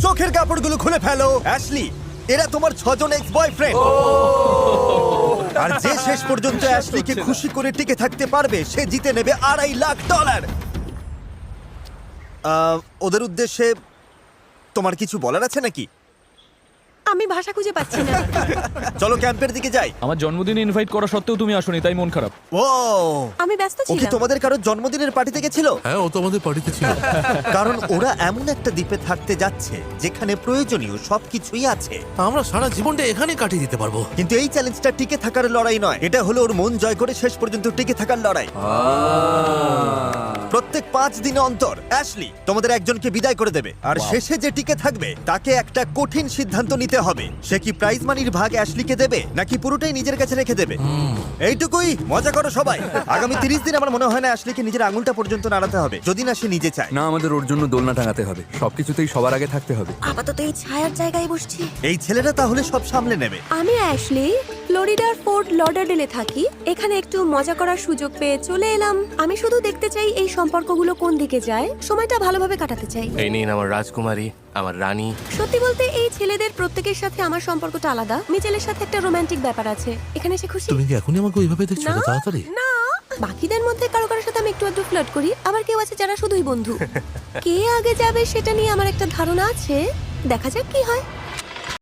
চোখের কাপড়গুলো খুলে ফেলো অ্যাশলি, এরা তোমার 6 জন এক্স বয়ফ্রেন্ড। আর যে শেষ পর্যন্ত অ্যাশলিকে খুশি করে টিকে থাকতে পারবে সে জিতে নেবে $2.5 লাখ। ওদের উদ্দেশ্যে তোমার কিছু বলার আছে নাকি? আমি ভাষা খুঁজে পাচ্ছি না। চলো ক্যাম্পের দিকে যাই। আমার জন্মদিনে ইনভাইট করা সত্ত্বেও তুমি আসোনি, তাই মন খারাপ। ও, আমি ব্যস্ত ও কি ছিলাম। তোমাদের কারোর জন্মদিনের পার্টিতে গেছিল? হ্যাঁ, ও তো আমাদের পার্টিতে ছিল। কারণ ওরা এমন একটা দ্বীপে থাকতে যাচ্ছে যেখানে প্রয়োজনীয় সবকিছুই আছে। আমরা সারা জীবনটা এখানে কাটিয়ে দিতে পারবো। কিন্তু এই চ্যালেঞ্জটা টিকে থাকার লড়াই নয়, এটা হলো ওর মন জয় করে শেষ পর্যন্ত টিকে থাকার লড়াই। প্রত্যেক 5 দিন অন্তর অ্যাশলি তোমাদের একজনকে বিদায় করে দেবে, আর শেষে যে টিকে থাকবে তাকে একটা কঠিন সিদ্ধান্ত নিতে হবে। সে কি প্রাইজ মানির ভাগ অ্যাশলিকে দেবে নাকি পুরোটাই নিজের কাছে রেখে দেবে? এইটুকুই, মজা করো সবাই। আগামী 30 দিন আমার মনে হয় না অ্যাশলিকে নিজের আঙুলটা পর্যন্ত নাড়াতে হবে, যদি না সে নিজে চায়। না, আমাদের ওর জন্য দোলনা টাঙাতে হবে, সবকিছুতেই সবার আগে থাকতে হবে। আপাতত এই ছায়ার জায়গায় বসছি। এই ছেলেরা তাহলে সব সামলে নেবে। আমি অ্যাশলি, ফ্লোরিডার ফোর্ট লডারডেলে থাকি। এখানে একটু মজা করার সুযোগ পেয়ে চলে এলাম। আমি শুধু দেখতে চাই এই সম্পর্কগুলো কোন দিকে যায়, সময়টা ভালোভাবে কাটাতে চাই। এই নিন আমার রাজকুমারী, আমার রানী। সত্যি বলতে এই ছেলেদের প্রত্যেকের সাথে আমার সম্পর্কটা আলাদা। মিচেলের সাথে একটা রোমান্টিক ব্যাপার আছে। এখানে সে খুশি? তুমি কি এখনই আমাকে ওইভাবে দেখছো? না, এত তাড়াতাড়ি? না। বাকিদের মধ্যে কারো কারোর সাথে আমি একটু একটু ফ্লার্ট করি, আবার কেউ আছে যারা শুধুই বন্ধু। কে আগে যাবে সেটা নিয়ে আমার একটা ধারণা আছে, দেখা যাক কি হয়।